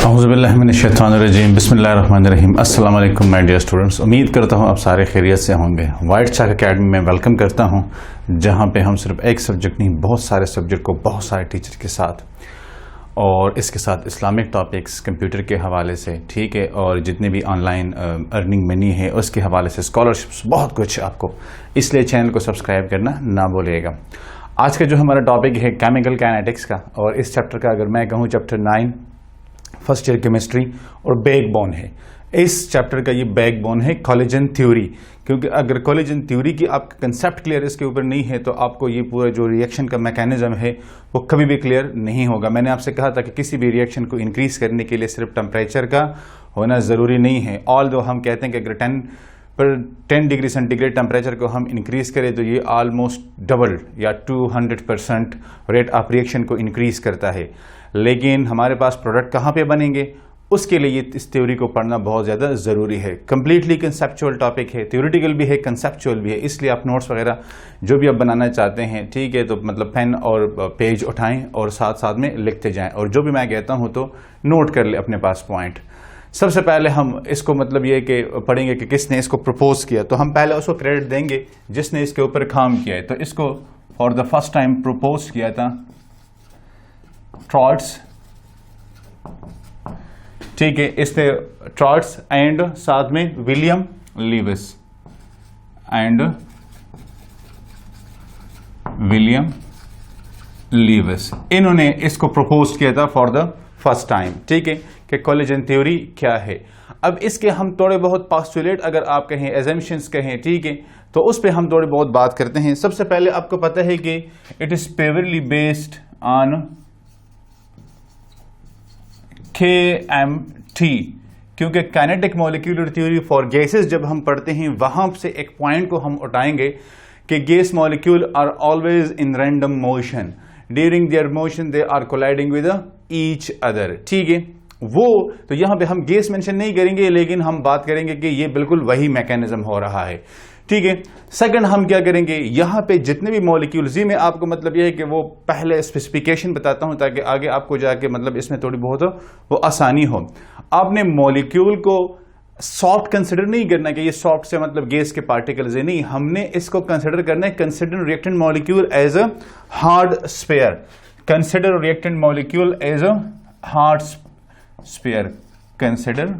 औज़ुबिल्लाहिमिनश्शैतानिर्रजीम बिस्मिल्लाहिर्रहमानिर्रहीम। अस्सलाम वालेकुम माय डियर स्टूडेंट्स, उम्मीद करता हूँ आप सारे खैरियत से होंगे। वाइट चाक एकेडमी में वेलकम करता हूँ, जहाँ पे हम सिर्फ एक सब्जेक्ट नहीं बहुत सारे सब्जेक्ट को बहुत सारे टीचर के साथ और इसके साथ इस्लामिक टॉपिक्स कंप्यूटर के हवाले से, ठीक है, और जितने भी ऑनलाइन अर्निंग मनी है उसके हवाले से स्कॉलरशिप्स बहुत कुछ आपको, इसलिए चैनल को सब्सक्राइब करना ना भूलिएगा। आज का जो हमारा टॉपिक है केमिकल काइनेटिक्स का, और इस चैप्टर का अगर मैं कहूँ चैप्टर 9 फर्स्ट ईयर केमिस्ट्री और बैकबोन है। इस चैप्टर का ये बैकबोन है कोलिजन थ्योरी, क्योंकि अगर कोलिजन थ्योरी की आपका कंसेप्ट क्लियर इसके ऊपर नहीं है तो आपको ये पूरा जो रिएक्शन का मैकेनिज्म है वो कभी भी क्लियर नहीं होगा। मैंने आपसे कहा था कि किसी भी रिएक्शन को इंक्रीज करने के लिए सिर्फ टेम्परेचर का होना ज़रूरी नहीं है। ऑल दो हम कहते हैं कि अगर 10 डिग्री सेंटीग्रेड टेम्परेचर को हम इंक्रीज करें तो ये ऑलमोस्ट डबल या 200% रेट ऑफ रिएक्शन को इंक्रीज करता है। लेकिन हमारे पास प्रोडक्ट कहाँ पे बनेंगे, उसके लिए इस थ्योरी को पढ़ना बहुत ज़्यादा ज़रूरी है। कम्प्लीटली कंसेप्चुअल टॉपिक है, थ्योरेटिकल भी है, कंसेप्चुअल भी है, इसलिए आप नोट्स वगैरह जो भी आप बनाना चाहते हैं, ठीक है, तो मतलब पेन और पेज उठाएं और साथ साथ में लिखते जाएं, और जो भी मैं कहता हूं तो नोट कर ले अपने पास पॉइंट। सबसे पहले हम इसको मतलब ये कि पढ़ेंगे कि किसने इसको प्रपोज किया, तो हम पहले उसको क्रेडिट देंगे जिसने इसके ऊपर काम किया है। तो इसको for the first time propose किया था ट्रॉट्स, ठीक है, इसने ट्रॉट्स एंड साथ में William Lewis and William Lewis, इन्होंने इसको प्रपोज किया था फॉर द फर्स्ट टाइम, ठीक है, कि कोलिजन थ्योरी क्या है। अब इसके हम थोड़े बहुत पोस्टुलेट अगर आप कहें, एजम्पशंस कहें, ठीक है, तो उस पर हम थोड़ी बहुत बात करते हैं। सबसे पहले आपको पता है कि it is purely based on KMT, क्योंकि kinetic molecular theory for gases जब हम पढ़ते हैं वहां से एक पॉइंट को हम उठाएंगे कि gas molecule are always in random motion, during their motion they are colliding with each other, ठीक है। वो तो यहां पे हम गैस मेंशन नहीं करेंगे, लेकिन हम बात करेंगे कि ये बिल्कुल वही मैकेनिज्म हो रहा है, ठीक है। सेकंड हम क्या करेंगे, यहां पे जितने भी मॉलिक्यूल्स, मैं आपको मतलब ये है कि वो पहले स्पेसिफिकेशन बताता हूं ताकि आगे आपको जाके मतलब इसमें थोड़ी बहुत वो आसानी हो। आपने मॉलिक्यूल को सॉफ्ट कंसिडर नहीं करना कि ये सॉफ्ट से मतलब गैस के पार्टिकल्स है, नहीं, हमने इसको कंसिडर करना है, consider reactant molecule as a hard sphere, consider reactant molecule as a hard sphere, consider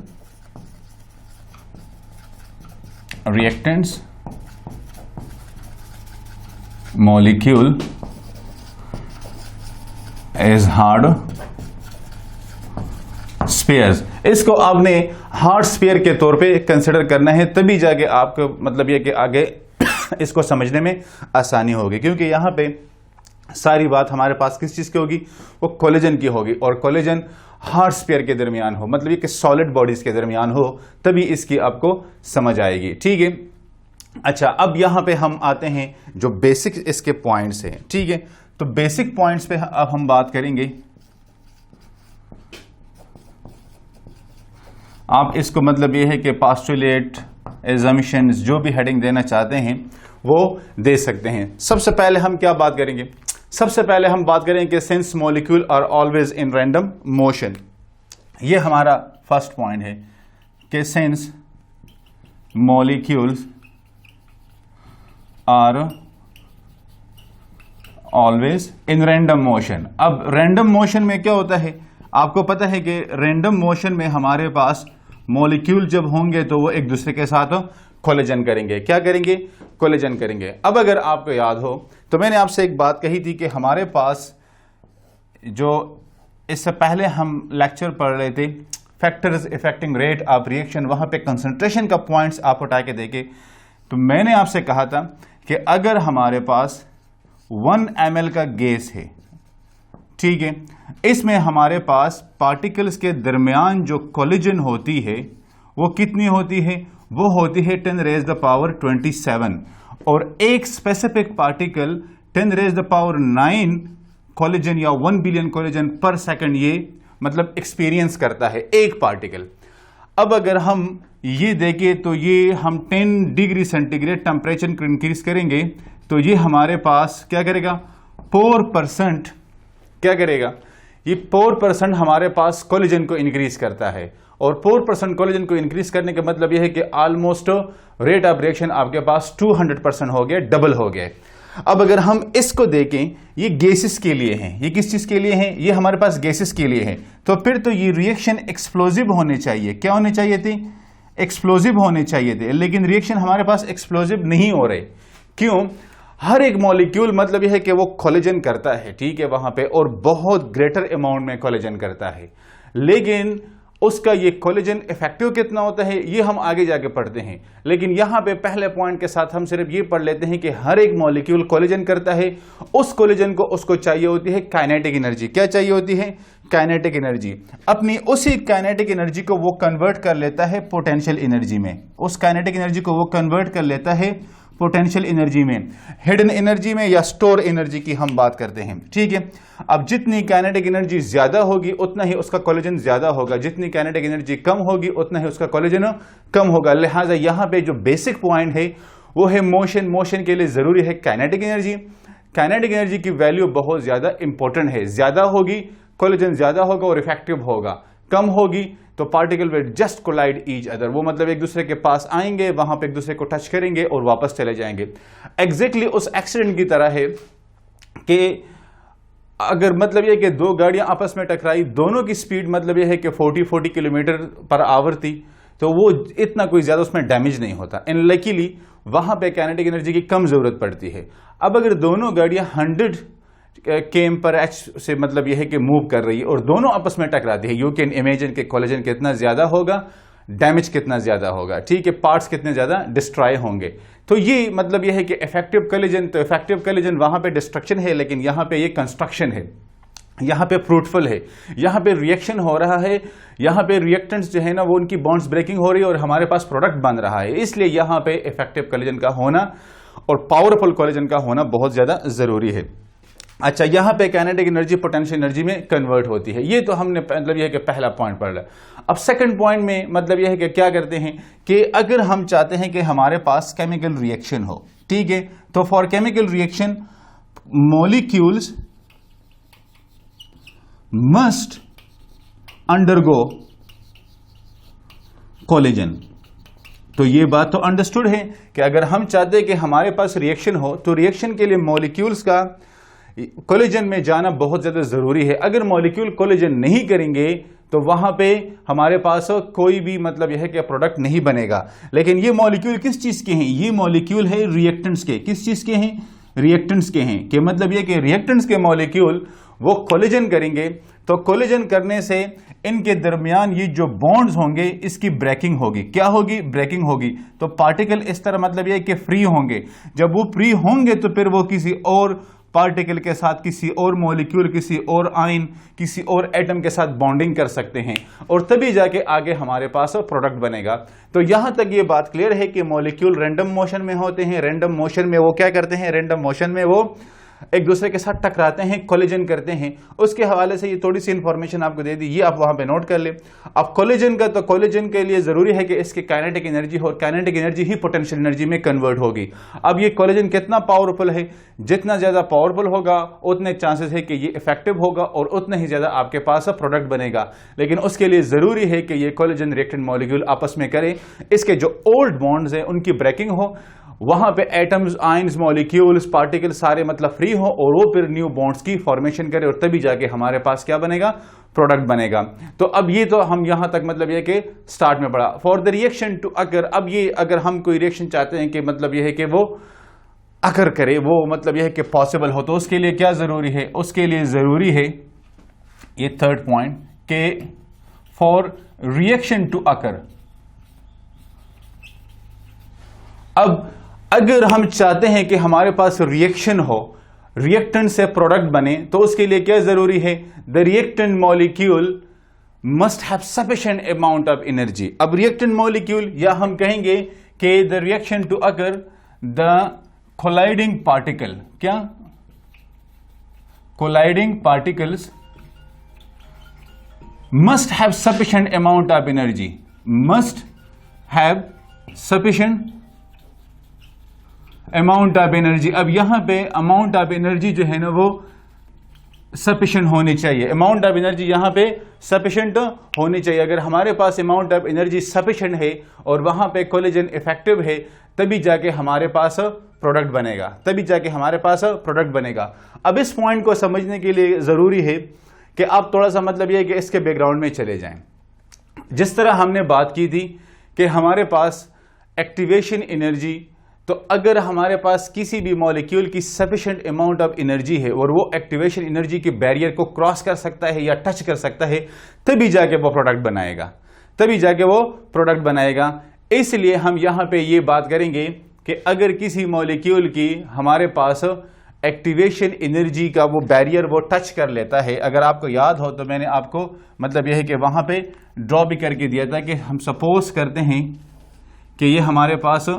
reactants molecule as hard spheres। इसको आपने हार्ड स्फीयर के तौर पे कंसिडर करना है, तभी जाके आपको मतलब ये कि आगे इसको समझने में आसानी होगी, क्योंकि यहां पे सारी बात हमारे पास किस चीज की होगी, वो कोलिजन की होगी, और कोलिजन हार्ड स्फीयर के दरमियान हो, मतलब ये कि सॉलिड बॉडीज के दरमियान हो, तभी इसकी आपको समझ आएगी, ठीक है। अच्छा, अब यहां पे हम आते हैं जो बेसिक इसके पॉइंट्स हैं, ठीक है। तो बेसिक पॉइंट्स पे अब हम बात करेंगे। आप इसको मतलब ये है कि पोस्टुलेट, एजम्पशंस, जो भी हेडिंग देना चाहते हैं वो दे सकते हैं। सबसे पहले हम क्या बात करेंगे, सबसे पहले हम बात करेंगे कि since molecule are always in random motion, ये हमारा फर्स्ट पॉइंट है कि since molecules are always in random motion. अब रैंडम मोशन में क्या होता है, आपको पता है कि रैंडम मोशन में हमारे पास मॉलिक्यूल जब होंगे तो वो एक दूसरे के साथ कोलिजन करेंगे। क्या करेंगे, कोलिजन करेंगे। अब अगर आपको याद हो तो मैंने आपसे एक बात कही थी कि हमारे पास जो इससे पहले हम लेक्चर पढ़ रहे थे factors affecting rate of reaction, वहां पे कंसंट्रेशन का पॉइंट्स आप उठा के देखे, तो मैंने आपसे कहा था कि अगर हमारे पास 1 ml का गैस है, ठीक है, इसमें हमारे पास पार्टिकल्स के दरमियान जो कोलिजन होती है वो कितनी होती है, वो होती है 10⁻27, और एक स्पेसिफिक पार्टिकल 10⁻9 कोलिजन या 1 बिलियन कोलिजन पर सेकंड ये मतलब एक्सपीरियंस करता है एक पार्टिकल। अब अगर हम ये देखें तो ये हम 10 डिग्री सेंटीग्रेड टेम्परेचर इंक्रीज करेंगे तो ये हमारे पास क्या करेगा, 4% क्या करेगा, ये 4% हमारे पास कोलेजन को इंक्रीज करता है, और 4% कोलेजन को इंक्रीज करने का मतलब यह है कि ऑलमोस्ट रेट ऑफ रिएक्शन आपके पास 200% हो गया, डबल हो गया। अब अगर हम इसको देखें, ये गैसेस के लिए हैं, ये किस चीज के लिए हैं, ये हमारे पास गैसेस के लिए है, तो फिर तो ये रिएक्शन एक्सप्लोजिव होने चाहिए। क्या होने चाहिए थे? एक्सप्लोजिव होने चाहिए थे, लेकिन रिएक्शन हमारे पास एक्सप्लोजिव नहीं हो रहे। क्यों? हर एक मॉलिक्यूल मतलब यह है कि वो कोलेजन करता है, ठीक है, वहां पे, और बहुत ग्रेटर अमाउंट में कोलेजन करता है, लेकिन उसका ये कोलेजन इफेक्टिव कितना होता है ये हम आगे जाके पढ़ते हैं। लेकिन यहां पे पहले पॉइंट के साथ हम सिर्फ ये पढ़ लेते हैं कि हर एक मॉलिक्यूल कोलेजन करता है, उस कोलेजन को उसको चाहिए होती है काइनेटिक एनर्जी। क्या चाहिए होती है? Kinetic energy. अपनी उसी काइनेटिक एनर्जी को वो कन्वर्ट कर लेता है पोटेंशियल एनर्जी में, उस काइनेटिक एनर्जी को वो कन्वर्ट कर लेता है पोटेंशियल एनर्जी में, हिडन एनर्जी में, या स्टोर एनर्जी की हम बात करते हैं, ठीक है। अब जितनी काइनेटिक एनर्जी ज्यादा होगी उतना ही उसका कोलेजन ज्यादा होगा, जितनी काइनेटिक एनर्जी कम होगी उतना ही उसका कोलेजन कम होगा। लिहाजा यहां पे जो बेसिक पॉइंट है वो है मोशन। मोशन के लिए जरूरी है काइनेटिक एनर्जी। काइनेटिक एनर्जी की वैल्यू बहुत ज्यादा इंपॉर्टेंट है, ज्यादा होगी कोलेजन ज्यादा होगा और इफेक्टिव होगा, कम होगी तो particle will just collide each other, वो मतलब एक दूसरे के पास आएंगे, वहां पे एक दूसरे को टच करेंगे और वापस चले जाएंगे। एग्जैक्टली उस एक्सीडेंट की तरह है कि अगर मतलब यह कि दो गाड़ियां आपस में टकराई, दोनों की स्पीड मतलब यह है कि 40 किलोमीटर पर आवर थी, तो वो इतना कोई ज्यादा उसमें डैमेज नहीं होता। इन लकीली वहां पे काइनेटिक एनर्जी की कम जरूरत पड़ती है। अब अगर दोनों गाड़ियां 100 km पर एच से मतलब यह है कि मूव कर रही है और दोनों आपस में टकराती है, यू कैन इमेजिन के कोलिजन कितना ज्यादा होगा, डैमेज कितना ज्यादा होगा, ठीक है, पार्ट्स कितने ज्यादा डिस्ट्रॉय होंगे। तो ये मतलब यह है कि इफेक्टिव कोलिजन, तो इफेक्टिव कोलिजन वहां पे डिस्ट्रक्शन है, लेकिन यहां पे ये कंस्ट्रक्शन है, यहां पे फ्रूटफुल है, यहां पे रिएक्शन हो रहा है, यहां पे रिएक्टेंट्स जो है ना वो उनकी बॉन्ड्स ब्रेकिंग हो रही है और हमारे पास प्रोडक्ट बन रहा है। इसलिए यहां पे इफेक्टिव कोलिजन का होना और पावरफुल कोलिजन का होना बहुत ज्यादा जरूरी है। अच्छा, यहां पे काइनेटिक एनर्जी पोटेंशियल एनर्जी में कन्वर्ट होती है। ये तो हमने मतलब यह है कि पहला पॉइंट पढ़ लिया। अब सेकंड पॉइंट में मतलब यह है कि क्या करते हैं कि अगर हम चाहते हैं कि हमारे पास केमिकल रिएक्शन हो, ठीक है, तो for chemical reaction molecules must undergo collision. तो ये बात तो अंडरस्टूड है कि अगर हम चाहते हैं कि हमारे पास रिएक्शन हो तो रिएक्शन के लिए मॉलिक्यूल्स का कोलिजन में जाना बहुत ज्यादा जरूरी है। अगर मॉलिक्यूल कोलिजन नहीं करेंगे तो वहां पे हमारे पास कोई भी मतलब यह है कि प्रोडक्ट नहीं बनेगा। लेकिन ये मॉलिक्यूल किस चीज के हैं? ये मॉलिक्यूल है रिएक्टेंट्स के। किस चीज के हैं? रिएक्टेंट्स के हैं। कि मतलब यह कि रिएक्टेंट्स के मॉलिक्यूल वो कोलिजन करेंगे, तो कोलिजन करने से इनके दरमियान ये जो बॉन्ड्स होंगे इसकी ब्रेकिंग होगी। क्या होगी? ब्रेकिंग होगी। तो पार्टिकल इस तरह मतलब यह कि फ्री होंगे। जब वो फ्री होंगे तो फिर वो किसी और पार्टिकल के साथ, किसी और मॉलिक्यूल, किसी और आयन, किसी और एटम के साथ बॉन्डिंग कर सकते हैं और तभी जाके आगे हमारे पास प्रोडक्ट बनेगा। तो यहां तक ये बात क्लियर है कि मॉलिक्यूल रैंडम मोशन में होते हैं। रैंडम मोशन में वो क्या करते हैं? रैंडम मोशन में वो एक दूसरे के साथ टकराते हैं, कोलिजन करते हैं। उसके हवाले से ये थोड़ी सी इंफॉर्मेशन आपको दे दी, ये आप वहां पे नोट कर ले। अब कोलिजन का, तो कोलिजन के लिए जरूरी है कि इसकी काइनेटिक एनर्जी हो, काइनेटिक एनर्जी ही पोटेंशियल एनर्जी में कन्वर्ट होगी। अब ये कोलिजन कितना पावरफुल है? जितना ज्यादा पावरफुल होगा उतने चांसेस है कि ये इफेक्टिव होगा और उतना ही ज्यादा आपके पास प्रोडक्ट बनेगा। लेकिन उसके लिए जरूरी है कि ये कोलिजन रिएक्टेंट मॉलिक्यूल आपस में करें, इसके जो ओल्ड बॉन्ड्स हैं उनकी ब्रेकिंग हो, वहां पे एटम्स, आयंस, मॉलिक्यूल्स, पार्टिकल सारे मतलब फ्री हो और वो फिर न्यू बॉन्ड्स की फॉर्मेशन करे और तभी जाके हमारे पास क्या बनेगा? प्रोडक्ट बनेगा। तो अब ये तो हम यहां तक मतलब ये कि स्टार्ट में पढ़ा। For the reaction to occur, अब ये अगर हम कोई रिएक्शन चाहते हैं कि मतलब ये है कि वो अकर करे, वो मतलब ये है कि पॉसिबल हो, तो उसके लिए क्या जरूरी है? उसके लिए जरूरी है ये थर्ड पॉइंट के फॉर रिएक्शन टू अकर। अब अगर हम चाहते हैं कि हमारे पास रिएक्शन हो, रिएक्टेंट से प्रोडक्ट बने, तो उसके लिए क्या जरूरी है? The reactant molecule must have sufficient amount of energy. अब रिएक्टेंट मॉलिक्यूल, या हम कहेंगे कि the reaction to occur the colliding particle, क्या? Colliding particles must have sufficient amount of energy, must have sufficient amount of energy. अब यहां पे amount of energy जो है ना वो सफिशिएंट होनी चाहिए, अमाउंट ऑफ एनर्जी यहां पे सफिशिएंट होनी चाहिए। अगर हमारे पास अमाउंट ऑफ एनर्जी सफिशिएंट है और वहां पे कोलिजन इफेक्टिव है, तभी जाके हमारे पास प्रोडक्ट बनेगा, तभी जाके हमारे पास प्रोडक्ट बनेगा। अब इस पॉइंट को समझने के लिए जरूरी है कि आप थोड़ा सा मतलब यह है कि इसके बैकग्राउंड में चले जाएं। जिस तरह हमने बात की थी कि हमारे पास एक्टिवेशन एनर्जी, तो अगर हमारे पास किसी भी मॉलिक्यूल की सफिशिएंट अमाउंट ऑफ एनर्जी है और वो एक्टिवेशन एनर्जी की बैरियर को क्रॉस कर सकता है या टच कर सकता है, तभी जाके वो प्रोडक्ट बनाएगा, तभी जाके वो प्रोडक्ट बनाएगा। इसलिए हम यहां पे ये बात करेंगे कि अगर किसी मॉलिक्यूल की हमारे पास एक्टिवेशन एनर्जी का वो बैरियर वो टच कर लेता है, अगर आपको याद हो तो मैंने आपको मतलब यह है कि वहां पे ड्रॉ भी करके दिया था कि हम सपोज करते हैं कि ये हमारे पास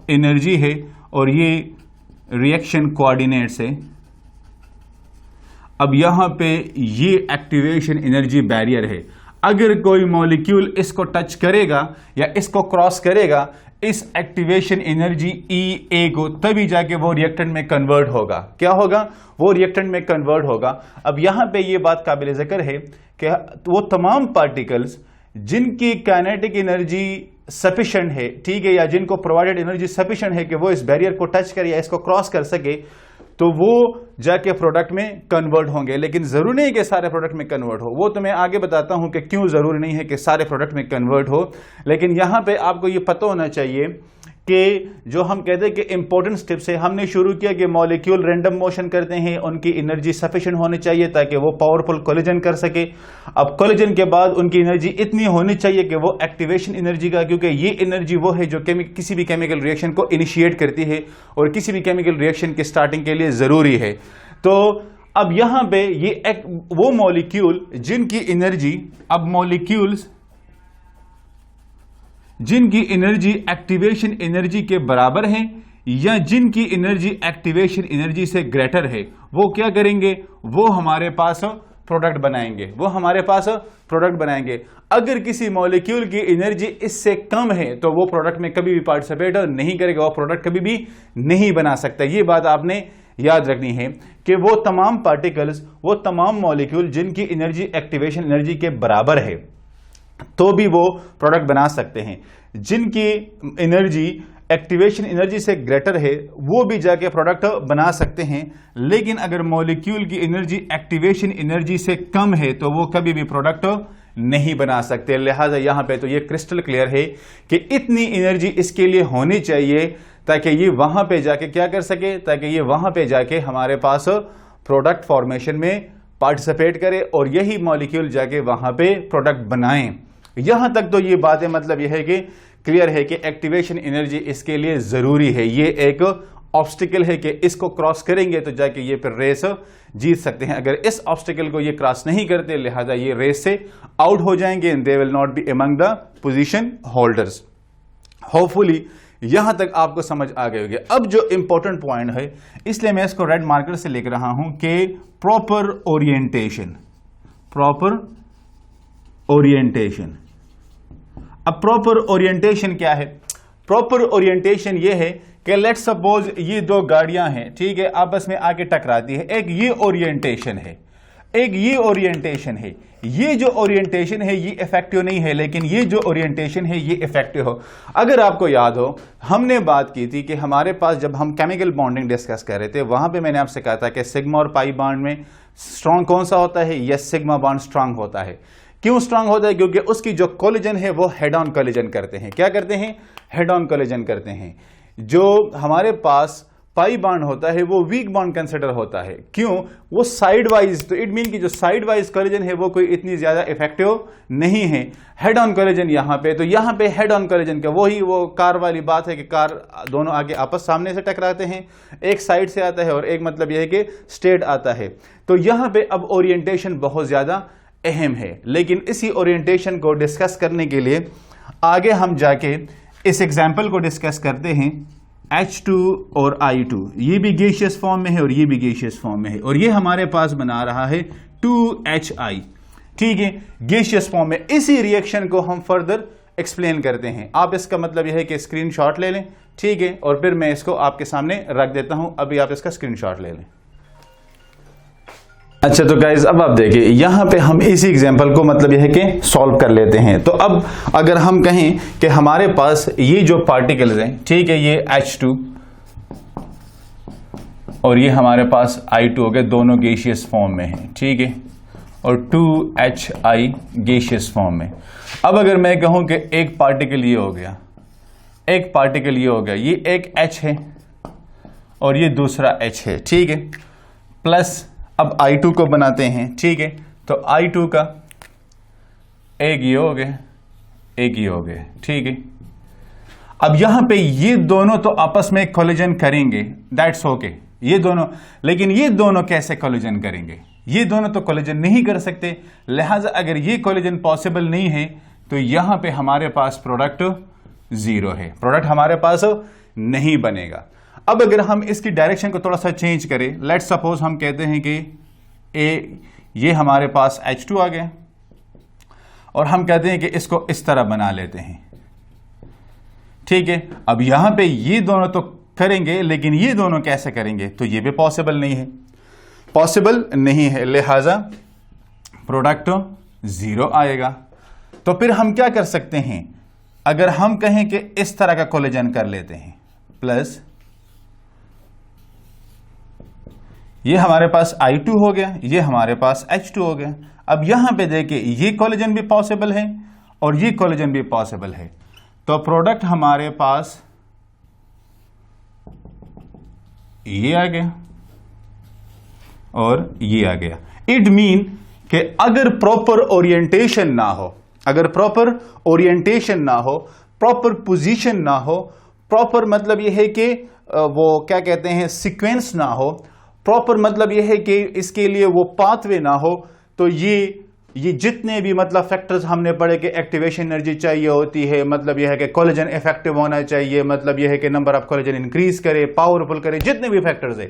एनर्जी है और ये रिएक्शन कोऑर्डिनेट्स है। अब यहां पे ये एक्टिवेशन एनर्जी बैरियर है। अगर कोई मॉलिक्यूल इसको टच करेगा या इसको क्रॉस करेगा, इस एक्टिवेशन एनर्जी EA को, तभी जाके वो रिएक्टेंट में कन्वर्ट होगा। क्या होगा? वो रिएक्टेंट में कन्वर्ट होगा। अब यहां पे ये बात काबिल जिक्र है कि वो तमाम पार्टिकल्स जिनकी काइनेटिक एनर्जी सफिशिएंट है, ठीक है, या जिनको प्रोवाइडेड एनर्जी सफिशिएंट है कि वो इस बैरियर को टच करे या इसको क्रॉस कर सके, तो वो जाके प्रोडक्ट में कन्वर्ट होंगे। लेकिन जरूरी नहीं कि सारे प्रोडक्ट में कन्वर्ट हो, वो तो मैं आगे बताता हूं कि क्यों जरूरी नहीं है कि सारे प्रोडक्ट में कन्वर्ट हो। लेकिन यहां पे आपको ये पता होना चाहिए कि जो हम कहते हैं कि इंपॉर्टेंट स्टेप्स है, हमने शुरू किया कि मॉलिक्यूल रैंडम मोशन करते हैं, उनकी एनर्जी सफिशिएंट होनी चाहिए ताकि वो पावरफुल कोलिजन कर सके। अब कोलिजन के बाद उनकी एनर्जी इतनी होनी चाहिए कि वो एक्टिवेशन एनर्जी का, क्योंकि ये एनर्जी वो है जो किसी भी केमिकल रिएक्शन को इनिशिएट करती है और किसी भी केमिकल रिएक्शन की स्टार्टिंग के लिए जरूरी है। तो अब यहां पे ये वो मॉलिक्यूल जिनकी एनर्जी, अब मॉलिक्यूल्स जिनकी एनर्जी एक्टिवेशन एनर्जी के बराबर है या जिनकी एनर्जी एक्टिवेशन एनर्जी से ग्रेटर है, वो क्या करेंगे? वो हमारे पास प्रोडक्ट बनाएंगे, वो हमारे पास प्रोडक्ट बनाएंगे। अगर किसी मॉलिक्यूल की एनर्जी इससे कम है तो वो प्रोडक्ट में कभी भी पार्टिसिपेट नहीं करेगा, वो प्रोडक्ट कभी भी नहीं बना सकता। ये बात आपने याद रखनी है कि वो तमाम पार्टिकल्स, वो तमाम मॉलिक्यूल जिनकी एनर्जी एक्टिवेशन एनर्जी के बराबर है तो भी वो प्रोडक्ट बना सकते हैं। जिनकी एनर्जी एक्टिवेशन एनर्जी से ग्रेटर है वो भी जाके प्रोडक्ट बना सकते हैं। लेकिन अगर मॉलिक्यूल की एनर्जी एक्टिवेशन एनर्जी से कम है तो वो कभी भी प्रोडक्ट नहीं बना सकते। लिहाजा यहां पे तो ये क्रिस्टल क्लियर है कि इतनी एनर्जी इसके लिए होनी चाहिए ताकि ये वहां पे जाके क्या कर सके, ताकि ये वहां पे जाके हमारे पास प्रोडक्ट फॉर्मेशन में पार्टिसिपेट करे और यही मॉलिक्यूल जाके वहां पे प्रोडक्ट बनाएं। यहां तक तो ये बातें मतलब यह है कि क्लियर है कि एक्टिवेशन एनर्जी इसके लिए जरूरी है। ये एक ऑब्स्टिकल है कि इसको क्रॉस करेंगे तो जाके ये फिर रेस जीत सकते हैं। अगर इस ऑब्स्टिकल को ये क्रॉस नहीं करते, लिहाजा ये रेस से आउट हो जाएंगे and they will not be among the position holders. Hopefully यहां तक आपको समझ आ गई होगी। अब जो इंपॉर्टेंट पॉइंट है, इसलिए मैं इसको रेड मार्कर से लिख रहा हूं कि प्रॉपर ओरिएंटेशन, प्रॉपर ओरिएंटेशन। अब प्रॉपर ओरिएंटेशन क्या है? प्रॉपर ओरिएंटेशन ये है कि लेट्स सपोज ये दो गाड़ियां हैं, ठीक है, आपस में आके टकराती है। एक ये ओरिएंटेशन है, एक ये ओरिएंटेशन है। ये जो ओरिएंटेशन है ये इफेक्टिव नहीं है, लेकिन ये जो ओरिएंटेशन है ये इफेक्टिव हो। अगर आपको याद हो, हमने बात की थी कि हमारे पास जब हम केमिकल बॉन्डिंग डिस्कस कर रहे थे, वहां पे मैंने आपसे कहा था कि सिग्मा और पाई बॉन्ड में स्ट्रॉन्ग कौन सा होता है? यस, सिग्मा बॉन्ड स्ट्रॉन्ग होता है। क्यों स्ट्रॉन्ग होता है? क्योंकि उसकी जो कोलिजन है वो हेड ऑन कोलिजन करते हैं। क्या करते हैं? हेड ऑन कोलिजन करते हैं। जो हमारे पास पाई बॉन्ड होता है वो वीक बॉन्ड कंसिडर होता है। क्यों? वो साइड वाइज, तो इट मीन कि जो साइड वाइज कोलिजन है वो कोई इतनी ज्यादा इफेक्टिव नहीं है। हेड ऑन कोलिजन यहां पे, तो यहां पे हेड ऑन कोलिजन का वही वो कार वाली बात है कि कार दोनों आगे आपस सामने से टकराते हैं, एक साइड से आता है और एक मतलब यह है कि स्ट्रेट आता है। तो यहां पे अब ओरिएंटेशन बहुत ज्यादा अहम है। लेकिन इसी ओरिएंटेशन को डिस्कस करने के लिए आगे हम जाके इस एग्जाम्पल को डिस्कस करते हैं। H2 और I2, ये भी गैसियस फॉर्म में है और ये भी गैसियस फॉर्म में है, और ये हमारे पास बना रहा है 2HI, ठीक है, गैसियस फॉर्म में। इसी रिएक्शन को हम फर्दर एक्सप्लेन करते हैं। आप इसका मतलब यह है कि स्क्रीनशॉट ले लें, ठीक है, और फिर मैं इसको आपके सामने रख देता हूं। अभी आप इसका स्क्रीनशॉट ले लें। अच्छा तो गाइज अब आप देखिए यहां पे हम इसी एग्जांपल को मतलब यह है कि सॉल्व कर लेते हैं। तो अब अगर हम कहें कि हमारे पास ये जो पार्टिकल्स हैं, ठीक है, ये H2 और ये हमारे पास I2 हो गए, दोनों गैसियस फॉर्म में है, ठीक है, और 2HI गैसियस फॉर्म में। अब अगर मैं कहूं कि एक पार्टिकल ये हो गया, एक पार्टिकल ये हो गया, ये एक H है और ये दूसरा H है, ठीक है, प्लस अब I2 को बनाते हैं, ठीक है, तो I2 का एक ये हो गया, एक ये हो गया, ठीक है। अब यहां पे ये दोनों तो आपस में कोलिजन करेंगे, दैट्स ओके, ये दोनों, लेकिन ये दोनों कैसे कोलिजन करेंगे? ये दोनों तो कोलिजन नहीं कर सकते, लिहाजा अगर ये कोलिजन पॉसिबल नहीं है तो यहां पे हमारे पास प्रोडक्ट जीरो है, प्रोडक्ट हमारे पास नहीं बनेगा। अब अगर हम इसकी डायरेक्शन को थोड़ा सा चेंज करें, लेट्स सपोज हम कहते हैं कि ये हमारे पास H2 आ गया और हम कहते हैं कि इसको इस तरह बना लेते हैं, ठीक है। अब यहां पे ये दोनों तो करेंगे, लेकिन ये दोनों कैसे करेंगे? तो ये भी पॉसिबल नहीं है, पॉसिबल नहीं है, लिहाजा प्रोडक्ट जीरो आएगा। तो फिर हम क्या कर सकते हैं? अगर हम कहें कि इस तरह का कोलिजन कर लेते हैं, प्लस ये हमारे पास I2 हो गया, ये हमारे पास H2 हो गया। अब यहां पे देखिए ये कोलिजन भी पॉसिबल है और ये कोलिजन भी पॉसिबल है, तो प्रोडक्ट हमारे पास ये आ गया और ये आ गया। इट मीन कि अगर प्रॉपर ओरिएंटेशन ना हो, अगर प्रॉपर ओरिएंटेशन ना हो, प्रॉपर पोजीशन ना हो, प्रॉपर मतलब यह है कि वो क्या कहते हैं सीक्वेंस ना हो, प्रॉपर मतलब यह है कि इसके लिए वो पाथवे ना हो, तो ये जितने भी मतलब फैक्टर्स हमने पढ़े कि एक्टिवेशन एनर्जी चाहिए होती है, मतलब यह है कि कोलिजन इफेक्टिव होना चाहिए, मतलब यह है कि नंबर ऑफ कोलिजन इंक्रीज करे, पावरफुल करे, जितने भी फैक्टर्स है,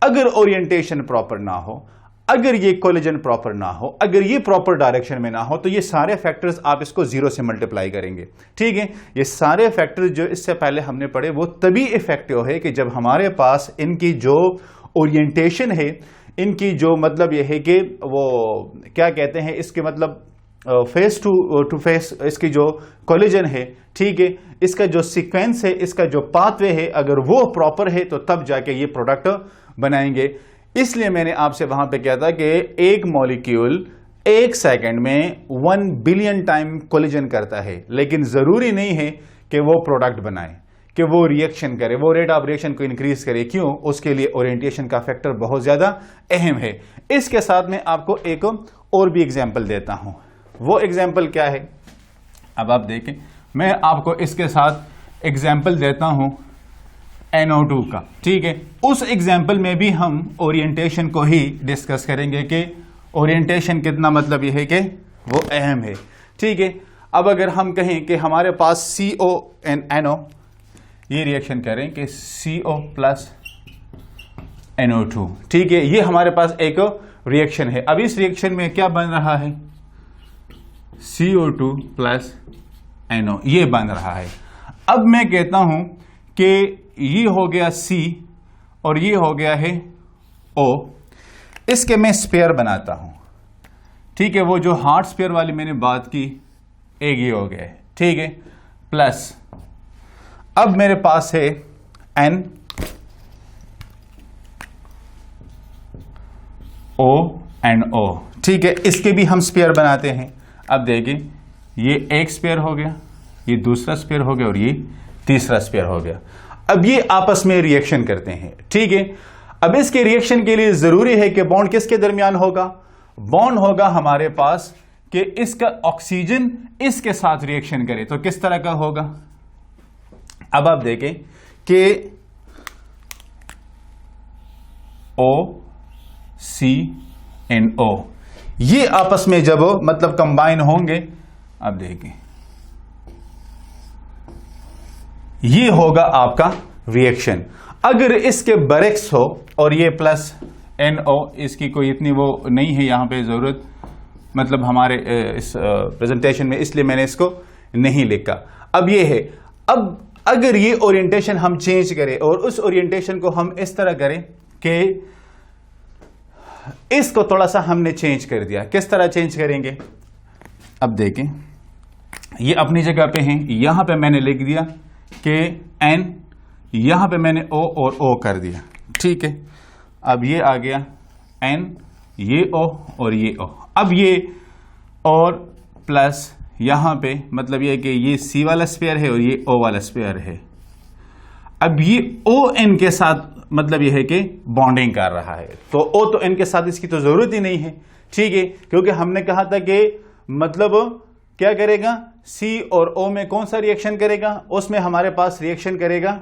अगर ओरिएंटेशन प्रॉपर ना हो, अगर ये कोलिजन प्रॉपर ना हो, अगर ये प्रॉपर डायरेक्शन में ना हो, तो ये सारे फैक्टर्स आप इसको जीरो से मल्टीप्लाई करेंगे, ठीक है। ये सारे फैक्टर्स जो इससे पहले हमने पढ़े वो तभी इफेक्टिव है कि जब हमारे पास इनकी जो ओरिएंटेशन है, इनकी जो मतलब यह है कि वो क्या कहते हैं इसके मतलब फेस टू फेस इसकी जो कोलिजन है, ठीक है, इसका जो सीक्वेंस है, इसका जो पाथवे है, अगर वो प्रॉपर है तो तब जाके ये प्रोडक्ट बनाएंगे। इसलिए मैंने आपसे वहां पे कहा था कि एक मॉलिक्यूल एक सेकंड में 1 बिलियन टाइम कोलिजन करता है, लेकिन जरूरी नहीं है कि वो प्रोडक्ट बनाए, कि वो रिएक्शन करे, वो रेट ऑफ रिएक्शन को इंक्रीज करे। क्यों? उसके लिए ओरिएंटेशन का फैक्टर बहुत ज्यादा अहम है। इसके साथ में आपको एक और भी एग्जांपल देता हूं। वो एग्जांपल क्या है? अब आप देखें, मैं आपको इसके साथ एग्जांपल देता हूं NO2 का, ठीक है। उस एग्जांपल में भी हम ओरिएंटेशन को ही डिस्कस करेंगे कि ओरिएंटेशन कितना मतलब यह है कि वो अहम है, ठीक है। अब अगर हम कहें कि हमारे पास CO एंड NO ये रिएक्शन करें कि CO प्लस NO2, ठीक है, ये हमारे पास एक रिएक्शन है। अब इस रिएक्शन में क्या बन रहा है? CO2 प्लस NO ये बन रहा है। अब मैं कहता हूं कि ये हो गया C और ये हो गया है O, इसके मैं स्पेयर बनाता हूं, ठीक है। वो जो हार्ड स्पेयर वाली मैंने बात की, एक ये हो गया है, ठीक है, प्लस अब मेरे पास है N O एंड O, ठीक है, इसके भी हम स्पेयर बनाते हैं। अब देखिए ये एक स्पेयर हो गया, ये दूसरा स्पेयर हो गया और ये तीसरा स्पेयर हो गया। अब ये आपस में रिएक्शन करते हैं, ठीक है। अब इसके रिएक्शन के लिए जरूरी है कि बॉन्ड किसके दरमियान होगा? बॉन्ड होगा हमारे पास कि इसका ऑक्सीजन इसके साथ रिएक्शन करे, तो किस तरह का होगा? अब आप देखें कि O C एंड O ये आपस में जब मतलब कंबाइन होंगे, अब देखें ये होगा आपका रिएक्शन। अगर इसके बरेक्स हो और ये प्लस NO, इसकी कोई इतनी वो नहीं है यहां पे जरूरत, मतलब हमारे इस प्रेजेंटेशन में, इसलिए मैंने इसको नहीं लिखा। अब ये है, अब अगर ये ओरिएंटेशन हम चेंज करें और उस ओरिएंटेशन को हम इस तरह करें कि इसको थोड़ा सा हमने चेंज कर दिया। किस तरह चेंज करेंगे, अब देखें, ये अपनी जगह पे हैं, यहां पे मैंने लिख दिया कि N, यहां पे मैंने O और O कर दिया, ठीक है। अब ये आ गया N, ये O और ये O। अब ये और प्लस यहां पे मतलब ये कि ये C वाला स्पेयर है और ये O वाला स्पेयर है। अब ये ON के साथ मतलब ये है कि बॉन्डिंग कर रहा है, तो O तो N के साथ इसकी तो जरूरत ही नहीं है, ठीक है, क्योंकि हमने कहा था कि मतलब क्या करेगा, C और O में कौन सा रिएक्शन करेगा, उसमें हमारे पास रिएक्शन करेगा।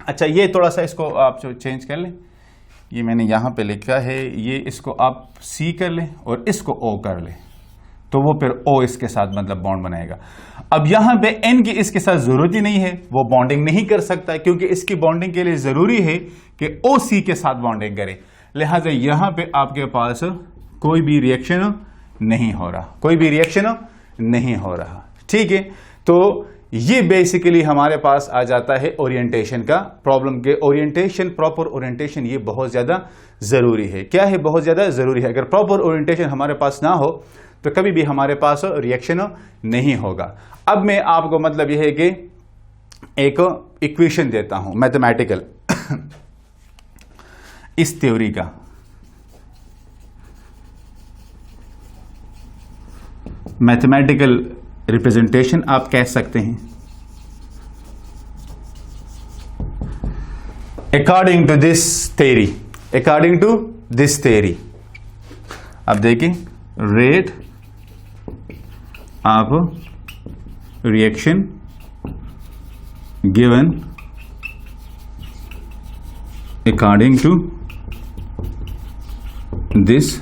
अच्छा, ये थोड़ा सा इसको आप जो चेंज कर लें, ये मैंने यहां पे लिखा है, ये इसको आप C कर लें और इसको O कर लें, तो वो फिर O इसके साथ मतलब बॉन्ड बनाएगा। अब यहां पे N की इसके साथ जरूरत ही नहीं है, वो बॉन्डिंग नहीं कर सकता है, क्योंकि इसकी बॉन्डिंग के लिए जरूरी है कि O C के साथ बॉन्डिंग करे। लिहाजा यहां पे आपके पास कोई भी रिएक्शन नहीं हो रहा, कोई भी रिएक्शन नहीं हो रहा, ठीक है। तो ये बेसिकली हमारे पास आ जाता है ओरिएंटेशन का प्रॉब्लम के ओरिएंटेशन, प्रॉपर ओरिएंटेशन ये बहुत ज्यादा जरूरी है। क्या है, बहुत ज्यादा जरूरी है। अगर प्रॉपर ओरिएंटेशन हमारे पास ना हो तो कभी भी हमारे पास रिएक्शन नहीं होगा। अब मैं आपको मतलब यह है कि एक इक्वेशन देता हूं मैथमेटिकल इस थ्योरी का। मैथमेटिकल रिप्रेजेंटेशन आप कह सकते हैं। अकॉर्डिंग टू दिस थ्योरी, अब देखिए, rate of reaction given according to this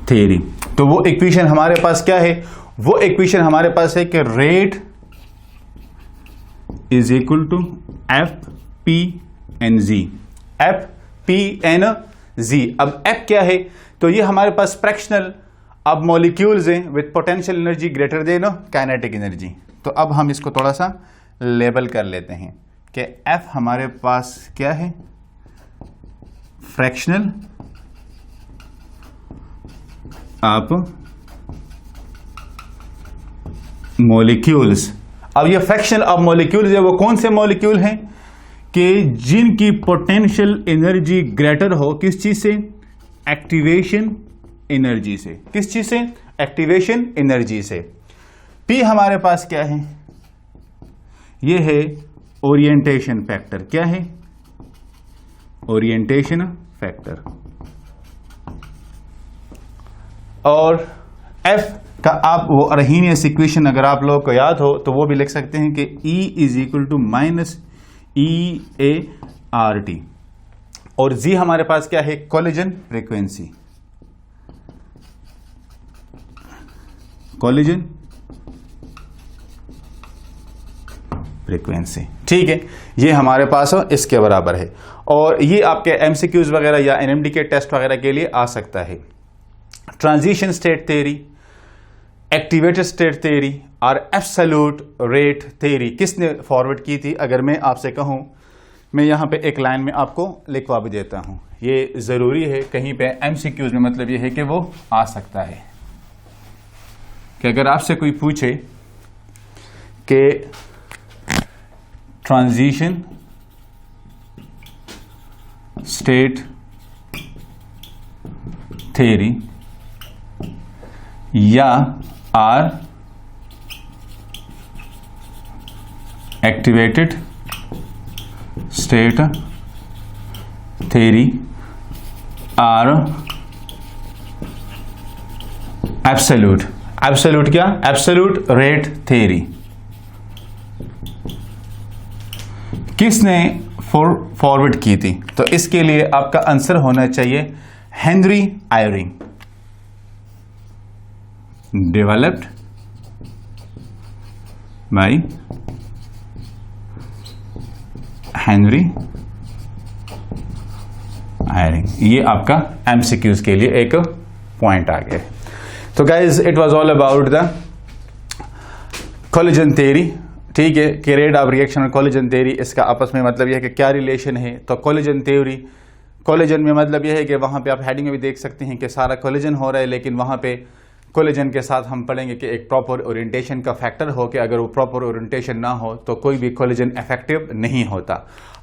theory. तो वो इक्वेशन हमारे पास क्या है, वो इक्वेशन हमारे पास है कि rate is equal to F P N G, F P N G. अब एफ क्या है, तो ये हमारे पास फ्रैक्शनल अब मॉलिक्यूल्स हैं with potential energy greater than kinetic energy. तो अब हम इसको थोड़ा सा लेबल कर लेते हैं कि एफ हमारे पास क्या है, फ्रैक्शनल ऑफ मॉलिक्यूल्स। अब ये फ्रैक्शनल ऑफ मॉलिक्यूल्स है, वो कौन से मॉलिक्यूल हैं कि जिनकी पोटेंशियल एनर्जी ग्रेटर हो किस चीज से, एक्टिवेशन एनर्जी से। किस चीज से, एक्टिवेशन एनर्जी से। पी हमारे पास क्या है, ये है ओरिएंटेशन फैक्टर। क्या है, ओरिएंटेशन फैक्टर। और एफ का आप वो अर्हीनियस इक्वेशन अगर आप लोगों को याद हो तो वो भी लिख सकते हैं कि E is equal to minus EART। और जी हमारे पास क्या है, कोलिजन फ्रीक्वेंसी, कोलिजन फ्रीक्वेंसी, ठीक है। ये हमारे पास इसके बराबर है। और ये आपके एमसीक्यूज वगैरह या एनएमडी के टेस्ट वगैरह के लिए आ सकता है। Transition state theory, activated state theory और एब्सोल्यूट रेट थ्योरी किसने फॉरवर्ड की थी? अगर मैं आपसे कहूं, मैं यहां पे एक लाइन में आपको लिखवा भी देता हूं, ये जरूरी है, कहीं पे एमसीक्यूज में मतलब ये है कि वो आ सकता है कि अगर आपसे कोई पूछे कि ट्रांजिशन स्टेट थ्योरी या or activated state theory or absolute, absolute क्या, एब्सोल्यूट रेट थ्योरी किसने फॉरवर्ड की थी? तो इसके लिए आपका आंसर होना चाहिए Henry Eyring, developed by Henry Eyring. ये आपका एमसीक्यूज के लिए एक पॉइंट आ गया। तो guys it was all about the collision theory, ठीक है, कि रेट ऑफ रिएक्शन और कोलिजन थ्योरी, इसका आपस में मतलब यह है कि क्या रिलेशन है। तो कोलिजन थ्योरी कोलेजन में मतलब यह है कि वहाँ पे आप हेडिंग में भी देख सकते हैं कि सारा कोलेजन हो रहा है, लेकिन वहाँ पे कोलेजन के साथ हम पढ़ेंगे कि एक प्रॉपर ओरिएंटेशन का फैक्टर हो कि अगर वो प्रॉपर ओरिएंटेशन ना हो तो कोई भी कोलेजन इफेक्टिव नहीं होता।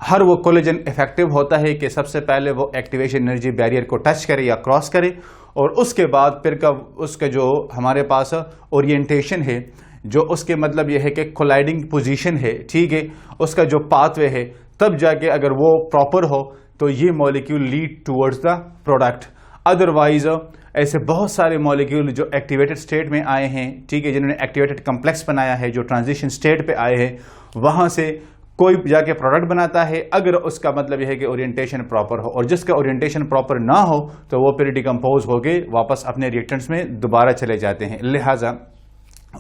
हर वो कोलेजन इफेक्टिव होता है कि सबसे पहले वो एक्टिवेशन एनर्जी बैरियर को टच करे या क्रॉस करे, और उसके बाद फिर का उसका जो हमारे पास ओरिएंटेशन है, जो उसके मतलब यह है कि कोलाइडिंग पोजीशन है, ठीक है, उसका जो पाथवे है, तब जाके अगर वो प्रॉपर हो तो ये molecule lead towards the product. Otherwise ऐसे बहुत सारे मॉलिक्यूल जो एक्टिवेटेड स्टेट में आए हैं, ठीक है, जिन्होंने एक्टिवेटेड कम्प्लेक्स बनाया है, जो ट्रांजिशन स्टेट पे आए हैं, वहां से कोई जाके प्रोडक्ट बनाता है अगर उसका मतलब यह है कि ओरिएंटेशन प्रॉपर हो, और जिसका ओरिएंटेशन प्रॉपर ना हो तो वो फिर डिकम्पोज होके वापस अपने रिएक्टेंट्स में दोबारा चले जाते हैं। लिहाजा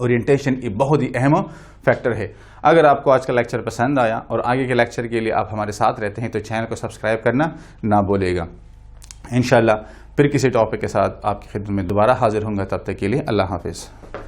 ओरिएंटेशन एक बहुत ही अहम फैक्टर है। अगर आपको आज का लेक्चर पसंद आया और आगे के लेक्चर के लिए आप हमारे साथ रहते हैं तो चैनल को सब्सक्राइब करना ना भूलिएगा। इंशाल्लाह फिर किसी टॉपिक के साथ आपकी खिदमत में दोबारा हाजिर होंगे। तब तक के लिए अल्लाह हाफिज़।